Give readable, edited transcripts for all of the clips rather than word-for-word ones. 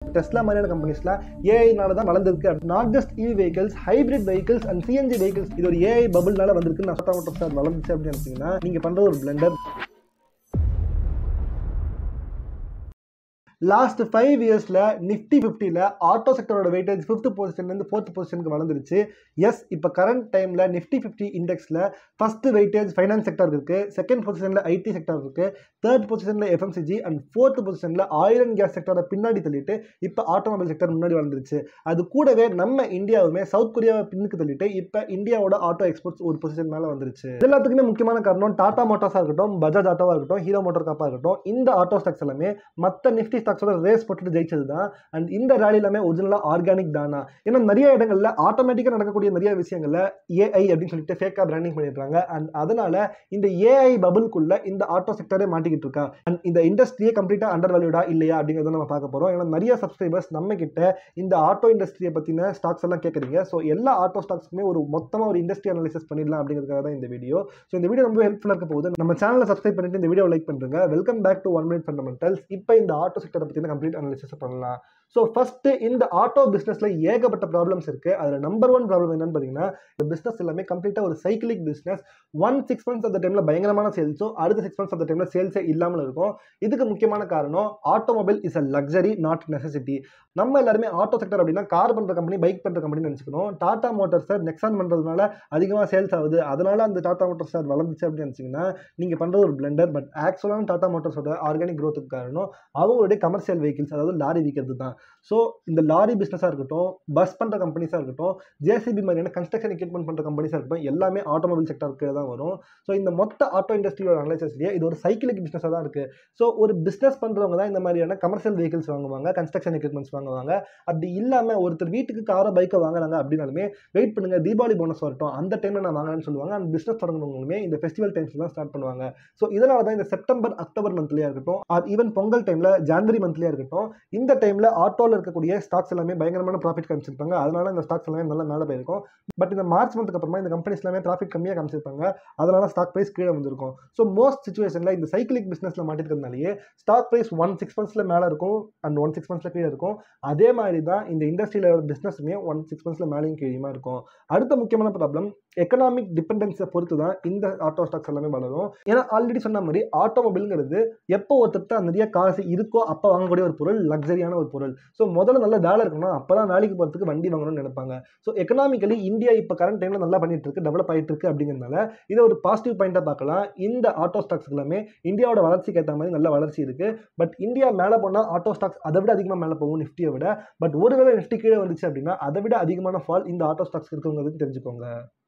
Tesla மாதிரியான கம்பெனிஸ்லாம் ஏஐனால தான் வளர்ந்துருக்கு. Not just EV vehicles, hybrid vehicles and CNG vehicles இது ஒரு ஏஐ பபுள்னால வந்திருக்கு. நான் டாடா வளர்ந்துச்சு அப்படின்னு நினைச்சீங்கன்னா நீங்க பண்றது ஒரு பிளண்டர். லாஸ்ட் 5 இயர்ஸ்ல நிஃப்டி 50ல ஆட்டோ செக்டரோட வெயிட்டேஜ் 5th பொசிஷன்லேருந்து 4th பொசிஷனுக்கு வளர்ந்துருச்சு. எஸ், இப்போ கரண்ட் டைம்ல நிஃப்டி 50 இண்டெக்ஸ்ல ஃபர்ஸ்ட் வெயிட்டேஜ் ஃபைனான்ஸ் செக்டர் இருக்கு, செகண்ட் பொசிஷன்ல ஐடி செக்டர் இருக்கு, தேர்ட் பொசிஷன்ல எஃப்எம்சிஜி அண்ட் ஃபோர்த் பொசிஷன்ல ஆயில் அண்ட் கேஸ் செக்டரை பின்னாடி தள்ளிட்டு இப்போ ஆட்டோமொபைல் செக்டர் முன்னாடி வளர்ந்துருச்சு. அது கூடவே நம்ம இந்தியாவுமே சவுத் கொரியாவை பின்னுக்கு தள்ளிட்டு இப்போ இந்தியாவோட ஆட்டோ எக்ஸ்போர்ட்ஸ் ஒரு பொசிஷன் மேல வந்துருச்சு. எல்லாத்துக்குமே முக்கியமான காரணம் டாடா மோட்டார்ஸா இருக்கட்டும், பஜாஜ் ஆட்டோவா இருக்கட்டும், ஹீரோ மோட்டார் காப்பா இருக்கட்டும், இந்த ஆட்டோ ஸ்டாக்ஸ் எல்லாமே மற்ற நிஃப்டி ஸ்டாக்ஸோட ரேஸ் போட்டு ஜெயிச்சது தான். அண்ட் இந்த ரேலி எல்லாமே ஒரிஜினலா ஆர்கானிக் தானா. ஏன்னா நிறைய இடங்கள்ல ஆட்டோமேட்டிக்கா நடக்கக்கூடிய நிறைய விஷயங்கள்ல ஏஐ அப்படின்னு சொல்லிட்டு ஃபேக்கா பிராண்டிங் பண்ணிடுறாங்க. அண்ட் அதனால இந்த ஏஐ பபுள்குள்ள இந்த ஆட்டோ செக்டரே மாட்டிக்கிட்டு இருக்கா. அண்ட் இந்த இண்டஸ்ட்ரியே கம்ப்ளீட்டா அண்டர் வேல்யூடா இல்லையா அப்படிங்கறத நம்ம பார்க்க போறோம். ஏன்னா நிறைய சப்ஸ்கிரைபர்ஸ் நம்ம கிட்ட இந்த ஆட்டோ இண்டஸ்ட்ரியை பத்தின ஸ்டாக்ஸ் எல்லாம் கேட்குறீங்க. ஸோ எல்லா ஆட்டோ ஸ்டாக்ஸ்க்குமே ஒரு மொத்தமா ஒரு இண்டஸ்ட்ரி அனாலிசிஸ் பண்ணிடலாம் அப்படிங்கிறதுக்காக தான் இந்த வீடியோ. ஸோ இந்த வீடியோ ரொம்ப ஹெல்ப்ஃபுல்லா இருக்க போகுது. நம்ம சேனலை சப்ஸ்கிரைப் பண்ணிட்டு இந்த வீடியோ லைக் பண்ணுங்க. Welcome back to 1 Minute Fundamentals. இப்போ இந்த ஆட்டோ செக்டரை பத்தின கம்ப்ளீட் அனாலிசிஸ் பண்ணலாம். ஸோ ஃபர்ஸ்ட் இந்த ஆட்டோ பிஸ்னஸ்ல ஏகப்பட்ட ப்ராப்ளம்ஸ் இருக்கு. அதில் நம்பர் 1 ப்ராப்ளம் என்னன்னு பார்த்தீங்கன்னா, இந்த பிஸ்னஸ் எல்லாமே கம்ப்ளீட்டா ஒரு சைக்கிளிக் பிஸ்னஸ். 6 months அந்த டைம்ல பயங்கரமான சேல்ஸும், அடுத்த 6 months அந்த டைம்ல சேல்ஸே இல்லாமல் இருக்கும். இதுக்கு முக்கியமான காரணம் automobile is a luxury not necessity. நம்ம எல்லாருமே ஆட்டோ செக்டர் அப்படின்னா கார் பண்ற கம்பெனி, பைக் பண்ற கம்பெனி நினைச்சுக்கணும். டாடா மோட்டார்ஸ் நெக்ஸான் பண்றதுனால அதிகமாக சேல்ஸ் ஆகுது, அதனால அந்த டாடா மோட்டார்ஸ் வளர்ந்துச்சு அப்படின்னு நினைச்சீங்கன்னா நீங்க பண்றது ஒரு பிளண்டர். பட் ஆக்சுவலான டாடா மோட்டார்ஸோட ஆர்கானிக் க்ரோத்துக்கு காரணம் அவங்களுடைய கமர்ஷியல் வெஹிக்கிள்ஸ், அதாவது லாரி விற்கிறது தான். ஸோ இந்த லாரி பிஸ்னஸாக இருக்கட்டும், பஸ் பண்ணுற கம்பெனிஸாக இருக்கட்டும், ஜேசிபி மாதிரியான கன்ஸ்ட்ரக்ஷன் எக்யூப்மெண்ட் பண்ணுற கம்பெனிஸாக இருக்கட்டும், எல்லாமே ஆட்டோமொபைல் செக்டருக்கு தான் வரும். ஸோ இந்த மொத்த ஆட்டோ இண்டஸ்ட்ரியோட அனலைசிஸ்லேயே இது ஒரு சைக்கிளிக் பிஸ்னஸாக தான் இருக்குது. ஸோ ஒரு பிஸ்னஸ் பண்ணுறவங்க தான் இந்த மாதிரியான கமர்ஷியல் வெஹிக்கிள்ஸ் வாங்குவாங்க, கன்ஸ்ட்ரக்ஷன் எக்யூப்மெண்ட்ஸ் வாங்குவாங்க. அப்படி இல்லாமல் ஒருத்தர் வீட்டுக்கு காரோ பைக்கை வாங்குறாங்க அப்படின்னாலுமே வெயிட் பண்ணுங்க, தீபாவளி போனஸ் வரட்டும், அந்த டைமில் நான் வாங்குறேன்னு சொல்லுவாங்க. அந்த பிஸ்னஸ் தொடங்குறவங்களுமே இந்த ஃபெஸ்டிவல் டைம்ஸ் தான் ஸ்டார்ட் பண்ணுவாங்க. ஸோ இதனால தான் இந்த செப்டம்பர் அக்டோபர் மந்த்லேயே இருக்கட்டும், ஈவன் பொங்கல் டைமில் ஜான்வரி மந்த்லேயே இருக்கட்டும், இந்த டைமில் ஆட்டோவில் இருக்கக்கூடிய ஸ்டாக்ஸ் எல்லாமே பயங்கரமான ப்ராஃபிட் காமிச்சிருப்பாங்க. அதனால இந்த ஸ்டாக்ஸ் எல்லாமே நல்லா மேலே போயிருக்கும். பட் இந்த மார்ச் மந்த்துக்கு அப்புறமா இந்த கம்பெனிஸ் எல்லாமே ப்ராஃபிட் கம்மியாக காமிச்சிருப்பாங்க. அதனால ஸ்டாக் பிரைஸ் கீழே வந்திருக்கும். ஸோ மோஸ்ட் சிச்சுவேஷனில் இந்த சைக்கிளிக் பிஸ்னஸில் மாட்டிருக்கிறதுனாலேயே ஸ்டாக் பிரைஸ் 6 months மேலே இருக்கும் அண்ட் 6 months கீழே இருக்கும். அதே மாதிரி தான் இந்த இண்டஸ்ட்ரியில் பிஸ்னஸுமே 6 months மேலேயும் கீழே இருக்கும். அடுத்த முக்கியமான ப்ராப்ளம் எக்கனாமிக் டிபெண்டன்ஸை பொறுத்து தான் இந்த ஆட்டோ ஸ்டாக்ஸ் எல்லாமே வளரும். ஏன்னா ஆல்ரெடி சொன்ன மாதிரி ஆட்டோமொபைலுங்கிறது எப்போ ஒருத்தர் நிறைய காசு இருக்கோ அப்போ வாங்கக்கூடிய ஒரு பொருள், லக்ஸரியான ஒரு பொருள். ஸோ முதல்ல நல்ல வேலை இருக்கணும், அப்பதான் வேலைக்கு போகிறதுக்கு வண்டி வாங்கணும்னு நினைப்பாங்க. ஸோ எக்கனாமிக்கலி இந்தியா இப்போ கரண்ட் டைம்ல நல்லா பண்ணிட்டு இருக்கு, டெவலப் ஆகிட்டு இருக்கு. அப்படிங்கிறதுனால இதை ஒரு பாசிட்டிவ் பாயிண்டா பார்க்கலாம். இந்த ஆட்டோ ஸ்டாக்ஸ் எல்லாமே இந்தியாவோட வளர்ச்சிக்கு ஏற்ற மாதிரி நல்ல வளர்ச்சி இருக்கு. பட் இந்தியா மேலே போனால் ஆட்டோ ஸ்டாக்ஸ் அதை விட அதிகமாக மேலே போகும் நிஃப்டியை விட. பட் ஒருவேளை நிஃப்டி கீழே வந்துச்சு அப்படின்னா அதை விட அதிகமான ஃபால் இந்த ஆட்டோ ஸ்டாக்ஸ் இருக்குங்கிறது தெரிஞ்சுக்கோங்க.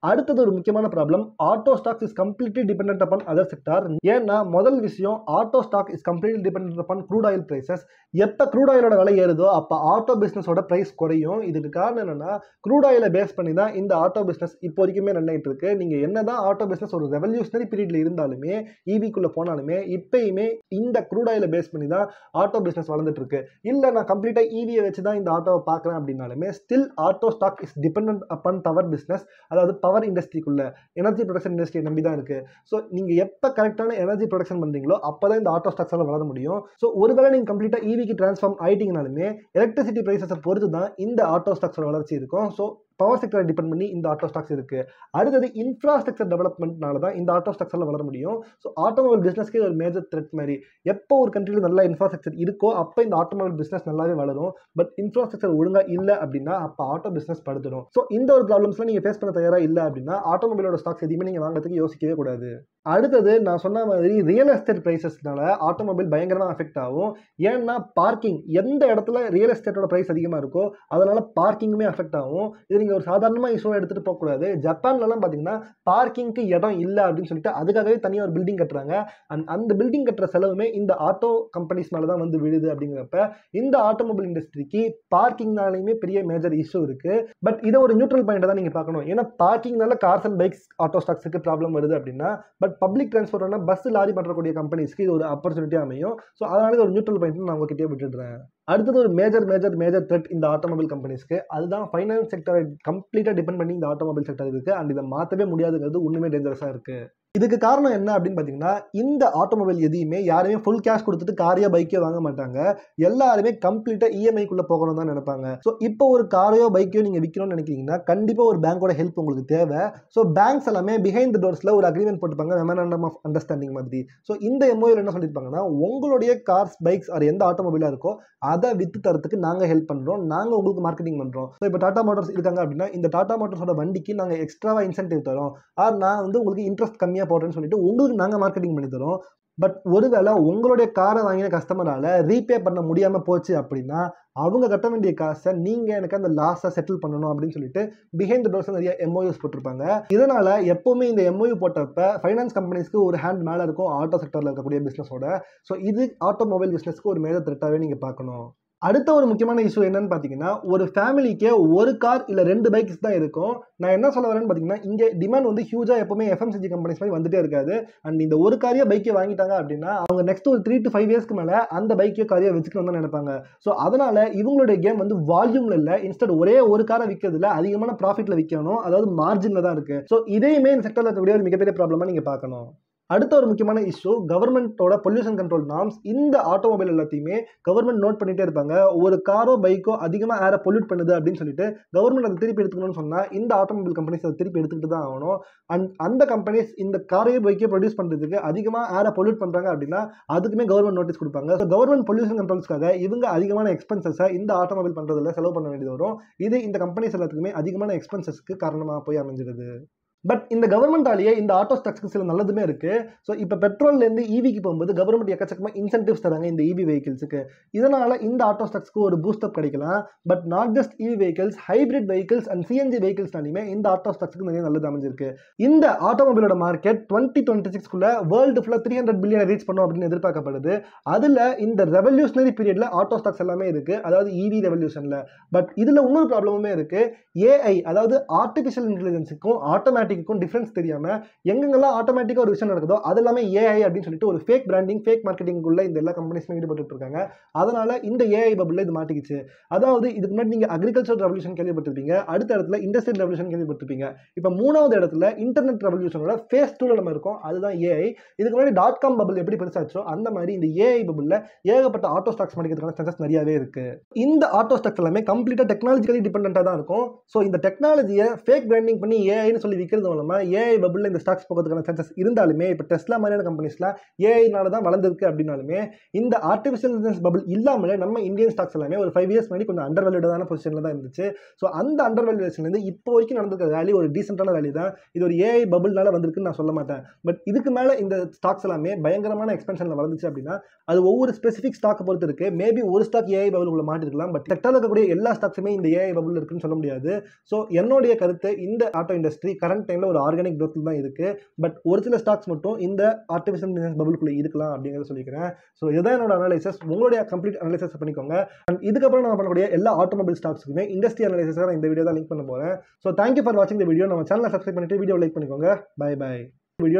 அடுத்தது ஒரு முக்கியமான problem, auto stocks is completely dependent upon other sector. ஏன்னா முதல் விஷயம், auto stock is completely dependent upon crude oil prices. எப்போ க்ரூட் ஆயிலோட விலை ஏறுதோ அப்போ ஆட்டோ பிஸ்னஸோட பிரைஸ் குறையும். இதுக்கு காரணம் என்னன்னா, க்ரூட் ஆயிலை பேஸ் பண்ணி தான் இந்த ஆட்டோ பிஸ்னஸ் இப்போ வரைக்குமே ரன் ஆகிட்டு இருக்கு. நீங்க என்னதான் ஆட்டோ பிஸ்னஸ் ஒரு ரெவல்யூஷனரி பீரியட்ல இருந்தாலுமே, ஈவிக்குள்ள போனாலுமே இப்பயுமே இந்த க்ரூட் ஆயிலை பேஸ் பண்ணி தான் ஆட்டோ பிஸ்னஸ் வளர்ந்துட்டு இருக்கு. இல்லை நான் கம்ப்ளீட்டா ஈவியை வச்சு தான் இந்த ஆட்டோவை பார்க்குறேன் அப்படின்னாலுமே still auto stock is dependent upon power business, அதாவது பவர் இண்டஸ்ட்ரிக்குள்ள எனர்ஜி ப்ரொடக்ஷன் இண்டஸ்ட்ரியை நம்பி தான் இருக்கு. ஸோ நீங்க எப்போ கரெக்டான எனர்ஜி ப்ரொடக்ஷன் பண்றீங்களோ அப்பதான் இந்த ஆட்டோ ஸ்டாக்ஸ் வளர முடியும். ஸோ ஒருவேளை நீங்க கம்ப்ளீட்டா ஈவிக்கு டிரான்ஸ்ஃபார்ம் ஆயிட்டீங்கனாலுமே எலக்ட்ரிசிட்டி பிரைசஸை பொறுத்து தான் இந்த ஆட்டோ ஸ்டாக்ஸோட வளர்ச்சி இருக்கும். ஸோ பவர் செக்டரை டிபெண்ட் பண்ணி இந்த ஆட்டோ ஸ்டாக்ஸ் இருக்கு. அடுத்தது இன்ஃப்ராஸ்ட்ரக்சர் டெவலப்மெண்ட்னால தான் இந்த ஆட்டோ ஸ்டாக்ஸ் எல்லாம் வளர முடியும். ஸோ ஆட்டோமொபைல் பிசினஸ்க்கே ஒரு மேஜர் த்ரெட் மாதிரி. எப்போ ஒரு கண்ட்ரியில் நல்ல இன்ஃப்ராஸ்ட்ரக்சர் இருக்கோ அப்போ இந்த ஆட்டோமொபைல் பிசினஸ் நல்லாவே வளரும். பட் இன்ஃப்ராஸ்ட்ரக்சர் ஒழுங்கா இல்லை அப்படின்னா அப்போ ஆட்டோ பிசினஸ் படுத்துடும். ஸோ இந்த ஒரு ப்ராப்ளம்ஸ்லாம் நீங்க ஃபேஸ் பண்ண தயாரா இல்லை அப்படின்னா ஆட்டோமொபைலோட ஸ்டாக்ஸ் எதுவுமே நீங்க வாங்குறதுக்கு யோசிக்கவே கூடாது. அடுத்தது நான் சொன்ன மாதிரி ரியல் எஸ்டேட் பிரைசஸ்னால ஆட்டோமொபைல் பயங்கரமாக அஃபெக்ட் ஆகும். ஏன்னா பார்க்கிங், எந்த இடத்துல ரியல் எஸ்டேட்டோட பிரைஸ் அதிகமாக இருக்கோ அதனால பார்க்கிங்குமே அஃபெக்ட் ஆகும். இது நீங்கள் ஒரு சாதாரணமாக இஷ்யூ எடுத்துகிட்டு போகக்கூடாது. ஜப்பான்லலாம் பார்த்தீங்கன்னா பார்க்கிங்க்கு இடம் இல்லை அப்படின்னு சொல்லிட்டு அதுக்காகவே தனியாக ஒரு பில்டிங் கட்டுறாங்க. அந்த பில்டிங் கட்டுற செலவுமே இந்த ஆட்டோ கம்பெனிஸ் மேலே தான் வந்து விழுது. அப்படிங்கிறப்ப இந்த ஆட்டோமொபைல் இண்டஸ்ட்ரிக்கு பார்க்கிங்னாலையுமே பெரிய மேஜர் இஷ்யூ இருக்கு. பட் இதை ஒரு நியூட்ரல் பாயிண்ட் தான் நீங்கள் பார்க்கணும். ஏன்னா பார்க்கிங்னால கார்ஸ் அண்ட் பைக்ஸ் ஆட்டோ ஸ்டாக்ஸுக்கு ப்ராப்ளம் வருது அப்படின்னா, பட் பப்ளிக் டிரான்ஸ்போர்ட்னா பஸ் லாரி பண்றக்கூடிய கம்பெனிஸ்க்கு இது ஒரு ஆப்பர்ச்சுனிட்டி அமையும். ஸோ அதனால ஒரு நியூட்ரல் பாயிண்ட் நான் உங்ககிட்டயே விட்டுடுறேன். அடுத்தது ஒரு மேஜர் த்ரெட் இந்த ஆட்டோமொபைல் கம்பெனிஸ்க்கு, அதுதான் ஃபைனான்ஸ் செக்டரை கம்ப்ளீட்டாக டிபெண்ட் பண்ணி இந்த ஆட்டோமொபைல் செக்டர் இருக்கு. அண்ட் இதை மாற்றவே முடியாதுங்கிறது ஒன்றுமே டேஞ்சரஸாக இருக்கு. இதுக்கு காரணம் என்ன அப்படின்னு பார்த்தீங்கன்னா, இந்த ஆட்டோமொபைல் எதையுமே யாருமே ஃபுல் கேஷ் கொடுத்துட்டு காரையோ பைக்கோ வாங்க மாட்டாங்க. எல்லாருமே கம்ப்ளீட்டா இஎம்ஐக்குள்ள போகணும் தான் நினைப்பாங்க. ஸோ இப்போ ஒரு காரையோ பைக்கையோ நீங்க விற்கணும்னு நினைக்கிறீங்கன்னா கண்டிப்பா ஒரு பேங்கோட ஹெல்ப் உங்களுக்கு தேவை. ஸோ பேங்க்ஸ் எல்லாமே பிஹைண்ட் த டோர்ஸ்ல ஒரு அக்ரிமெண்ட் போட்டுப்பாங்க, மெமரண்டம் ஆஃப் அண்டர்ஸ்டாண்டிங் மாதிரி. ஸோ இந்த எம்ஓயூல என்ன சொல்லியிருப்பாங்கன்னா, உங்களுடைய கார்ஸ் பைக்ஸ் ஆர் எந்த ஆட்டோமொபைலா இருக்கோ அதை வித்து தரத்துக்கு நாங்க ஹெல்ப் பண்றோம், நாங்க உங்களுக்கு மார்க்கெட்டிங் பண்றோம். ஸோ இப்போ டாடா மோட்டார்ஸ் இருக்காங்க அப்படின்னா இந்த டாடா மோட்டார்ஸோட வண்டிக்கு நாங்க எக்ஸ்ட்ராவா இன்சென்டிவ் தரோம், ஆர் நான் வந்து உங்களுக்கு இன்ட்ரெஸ்ட் கம்மியா போடுறேன்னு சொல்லிட்டு உங்களுக்கு நாங்க மார்க்கெட்டிங் பண்ணி தரோம். பட் ஒருவேளை உங்களுடைய காரை வாங்கின கஸ்டமரால ரீபே பண்ண முடியாம போச்சு அப்படின்னா அவங்க கட்ட வேண்டிய காசை நீங்க எனக்கு அந்த லாஸை செட்டில் பண்ணணும் அப்படின்னு சொல்லிட்டு பிஹைண்ட் த டோர்ஸ் நிறைய எம்ஓயூஸ் போட்டிருப்பாங்க. இதனால எப்பவுமே இந்த எம்ஓயூ போட்டப்ப ஃபைனான்ஸ் கம்பெனிஸ்க்கு ஒரு ஹேண்ட் மேல இருக்கும் ஆட்டோ செக்டர்ல இருக்கக்கூடிய பிசினஸோட. ஸோ இது ஆட்டோமொபைல் பிசினஸ்க்கு ஒரு மேஜர் த்ரெட்டாவே நீங்க பார்க்கணும். அடுத்த ஒரு முக்கியமான இஷ்யூ என்னன்னு பார்த்தீங்கன்னா, ஒரு ஃபேமிலிக்கே ஒரு கார் இல்லை 2 பைக்ஸ் தான் இருக்கும். நான் என்ன சொல்ல வரேன்னு பார்த்தீங்கன்னா, இங்கே டிமாண்ட் வந்து ஹியூஜா எப்பவுமே எஃப்எம்சிஜி கம்பெனிஸ் மாதிரி வந்துட்டே இருக்காது. அண்ட் இந்த ஒரு காரையோ பைக்கை வாங்கிட்டாங்க அப்படின்னா அவங்க நெக்ஸ்ட் ஒரு 3 to 5 இயர்ஸ்க்கு மேலே அந்த பைக்கையோ காரையோ வச்சுக்கணும் தான் நினைப்பாங்க. ஸோ அதனால இவங்களுடைய கேம் வந்து வால்யூம்ல இல்லை, இன்ஸ்டட் ஒரே ஒரு காரை விற்கிறதுல அதிகமான ப்ராஃபிட்ல விற்கணும், அதாவது மார்ஜின்ல தான் இருக்கு. ஸோ இதையுமே இந்த செக்டர்ல இருக்கக்கூடிய ஒரு மிகப்பெரிய ப்ராப்ளமா நீங்க பார்க்கணும். அடுத்த ஒரு முக்கியமான இஷ்யூ கவர்மெண்ட்டோட பொல்யூஷன் கண்ட்ரோல் நார்ம்ஸ். இந்த ஆட்டோமொபைல் எல்லாத்தையுமே கவர்மெண்ட் நோட் பண்ணிட்டே இருப்பாங்க. ஒரு காரோ பைக்கோ அதிகமாக ஏரை பொல்யூட் பண்ணுது அப்படின்னு சொல்லிட்டு கவர்மெண்ட் அதை திருப்பி எடுத்துக்கணும்னு சொன்னால் இந்த ஆட்டோமொபைல் கம்பெனிஸ் அதை திருப்பி எடுத்துக்கிட்டு தான் ஆகணும். அண்ட் அந்த கம்பெனிஸ் இந்த காரையோ பைக்கோ ப்ரொடியூஸ் பண்ணுறதுக்கு அதிகமாக ஏரை பொல்யூட் பண்ணுறாங்க அப்படின்னா அதுக்குமே கவர்மெண்ட் நோட்டீஸ் கொடுப்பாங்க. ஸோ கவர்மெண்ட் பொல்யூஷன் கண்ட்ரோல்ஸ்க்காக இவங்க அதிகமான எக்ஸ்பென்சஸை இந்த ஆட்டோமொபைல் பண்ணுறதுல செலவு பண்ண வேண்டியது வரும். இது இந்த கம்பெனிஸ் எல்லாத்துக்குமே அதிகமான எக்ஸ்பென்சஸ்க்கு காரணமாக போய் அமைஞ்சிருது. பட் இந்த கவர்மெண்டாலேயே இந்த ஆட்டோ ஸ்டாக்ஸ்க்கு சில நல்லதுமே இருக்கு. ஸோ இப்போ பெட்ரோல்லேருந்து ஈவிக்கு போகும்போது கவர்மெண்ட் எக்கச்சக்கமாக இன்சென்டிவ்ஸ் தராங்க இந்த இவி வெஹிக்கிள்ஸுக்கு. இதனால இந்த ஆட்டோ ஸ்டாக்ஸ்க்கு ஒரு பூஸ்டப் கிடைக்கலாம். But not just EV vehicles, hybrid vehicles and CNG வெஹிக்கிள்ஸ்னாலுமே இந்த ஆட்டோ ஸ்டாக்ஸ்க்கு நிறைய நல்லது அமைஞ்சிருக்கு. இந்த ஆட்டோமொபைலோட மார்க்கெட் 2026 வேர்ல்டு ஃபுல்லாக 300 பில்லியன் ரீச் பண்ணும் அப்படின்னு எதிர்பார்க்கப்படுது. அதில் இந்த ரெவல்யூஷனரி பீரியட்ல ஆட்டோ ஸ்டாக்ஸ் எல்லாமே இருக்கு, அதாவது இவி ரெவல்யூஷன்ல. பட் இதில் இன்னொரு ப்ராப்ளமுமே இருக்கு. ஏஐ, அதாவது ஆர்டிஃபிஷியல் இன்டெலிஜென்ஸுக்கும் ஆட்டோமேட்டிக்கும் டிஃபரன்ஸ் தெரியாம எங்கெங்கெல்லாம் ஆட்டோமேட்டிக்கா ஒரு விஷயம் நடக்குதோ அது எல்லாமே ஏஐ அப்படின்னு சொல்லிட்டு ஒரு ஃபேக் பிராண்டிங், ஃபேக் மார்க்கெட்டிங்குள்ள இந்த எல்லா கம்பெனிஸுமே ஈடுபட்டு இருக்காங்க. அதனால இந்த ஏஐ பபுள்ல இது மாட்டிக்கிச்சு. அதாவது இதுக்கு முன்னாடி நீங்க அக்ரிகல்ச்சர் ரெவல்யூஷன் கேள்விப்பட்டிருப்பீங்க, அடுத்த இடத்துல இண்டஸ்ட்ரியல் ரெவல்யூஷன் கேள்விப்பட்டிருப்பீங்க. இப்போ 3வது இடத்துல இன்டர்நெட் ரெவல்யூஷனோட ஃபேஸ் 2ல நம்ம இருக்கோம், அதுதான் ஏஐ. இதுக்கு முன்னாடி .com பபுள் எப்படி பெருசாச்சோ அந்த மாதிரி இந்த ஏஐ பபுள்ல ஏகப்பட்ட ஆட்டோ ஸ்டாக்ஸ் மாட்டிக்கிறதுக்கான சான்சஸ் நிறையவே இருக்கு. இந்த ஆட்டோ ஸ்டாக்ஸ் எல்லாமே கம்ப்ளீட்டா டெக்னாலஜிக்கலி டிபெண்டா தான் இருக்கும். ஸோ இந்த டெக்னாலஜியை ஃபேக் பிராண்டிங் பண்ணி ஏஐன்னு சொல்லி விற்கிறது மூலமா ஏஐ பபுள்ல இந்த ஸ்டாக்ஸ் போகிறதுக்கான சான்சஸ் இருந்தாலுமே, இப்போ டெஸ்லா மாதிரியான கம்பெனிஸ்லாம் ஏஐனால தான் வளர்ந்துருக்கு அப்படின்னாலுமே இந்த ஆர்டிஃபிஷியல் இன்டெலிஜென்ஸ் பபுள் இல்லாமலே நம்ம இந்தியன் ஸ்டாக்ஸ் எல்லாமே ஒரு 5 இயர்ஸ் முன்னாடி கொஞ்சம் அண்டர் வேல்யூடான பொசிஷன்ல தான் இருந்துச்சு. ஸோ அந்த அண்டர் வேல்யூஷன்லேருந்து இப்போ வரைக்கும் நடந்திருக்கிற ரேலி ஒரு டீசென்டான ரேலி தான். இது ஒரு ஏஐ பபுள்னால வந்திருக்குன்னு நான் சொல்ல மாட்டேன். பட் இதுக்கு மேலே இந்த ஸ்டாக்ஸ் எல்லாமே பயங்கரமான எக்ஸ்பென்ஷனில் வளர்ந்துச்சு அப்படின்னா அது ஒவ்வொரு ஸ்பெசிஃபிக் ஸ்டாக்கை பொறுத்து இருக்கு. மேபி ஒரு ஸ்டாக் ஏஐ பபுள் உள்ள மாட்டிருக்கலாம், பட் செக்டாரில் இருக்கக்கூடிய எல்லா ஸ்டாக்ஸுமே இந்த ஏஐ பபுள் இருக்குன்னு சொல்ல முடியாது. ஸோ என்னுடைய கருத்து, இந்த ஆட்டோ இண்டஸ்ட்ரி கரண்ட் டைம்ல ஒரு ஆர்கானிக் growth தான் இருக்கு. பட் ஒரு சில ஸ்டாக்ஸ் மட்டும் இந்த ஆர்டிஃபிஷியல் இன்டெலிஜென்ஸ் பபுள்குள்ள இருக்கலாம் அப்படிங்கிறத சொல்லிக்கிறேன். ஸோ இதுதான் என்னோட அனாலிசிஸ். உங்களுடைய கம்ப்ளீட் அனாலிசிஸ் பண்ணிக்கோங்க. அண்ட் இதுக்கப்புறம் நான் பண்ணக்கூடிய எல்லா ஆட்டோமொபைல் ஸ்டாக்ஸுக்குமே இண்டஸ்ட்ரி அனாலிசிஸாக நான் இந்த வீடியோ தான் லிங்க் பண்ண போறேன். ஸோ தேங்க்யூ ஃபார் வாட்சிங் இந்த வீடியோ. நம்ம சேனலை சப்ஸ்கிரைப் பண்ணிட்டு வீடியோ லைக் பண்ணிக்கோங்க. Bye bye. வீடியோ